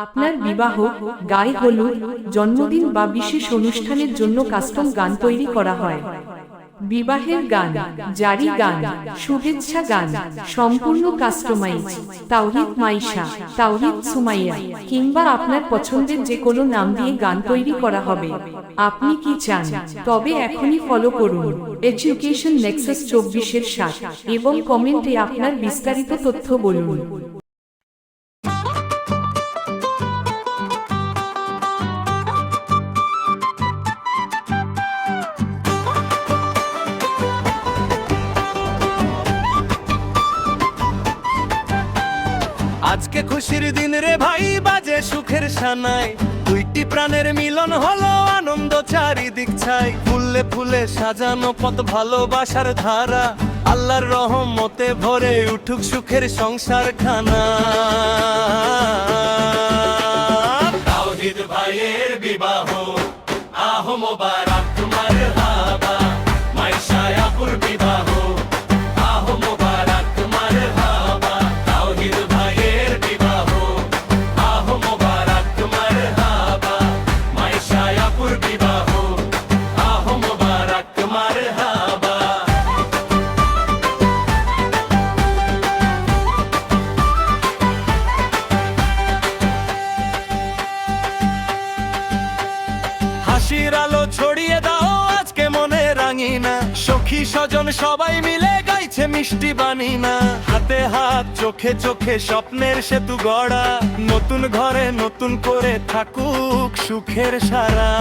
আপনার বিবাহ, গায়ে হলুদ, জন্মদিন বা বিশেষ অনুষ্ঠানের জন্য কাস্টম গান তৈরি করা হয়। বিবাহের গান, জারি গান, শুভেচ্ছা গান, সম্পূর্ণ কাস্টমাইজ। তাওহিদ মাইশা, তাওহিদ সুমাইয়া কিংবা আপনার পছন্দের যে কোনো নাম দিয়ে গান তৈরি করা হবে। আপনি কি চান? তবে এখনই ফলো করুন এডুকেশন নেক্সাস 24-এর সাথে এবং কমেন্টে আপনার বিস্তারিত তথ্য বলুন। আজকে খুশির দিন রে ভাই, বাজে সুখের সানাই, দুইটি প্রাণের মিলন হলো, আনন্দ চারিদিক ছাই। ফুলে ফুলে সাজানো পথ, ভালোবাসার ধারা, আল্লাহর রহমতে ভরে উঠুক সুখের সংসার খানা। তাওহিদ ভাইয়ের বিবাহ, আহ মোবারক মারহাবা। মাইশা আপুর বিবাহ, আহ মোবারক মারহাবা। তাওহিদ ভাইয়ের বিবাহ, আহ মোবারক মারহাবা। মাইশা আপুর বিবাহ, আহ মোবারক মারহাবা। হাসির আলো ছড়িয়ে দাও আজকে মনে রাঙিনা, সখী স্বজন সবাই মিলে গাইছে মিষ্টি বানিনা। হাতে হাত, চোখে চোখে স্বপ্নের সেতু গড়া, নতুন ঘরে নতুন করে থাকুক সুখের সারা।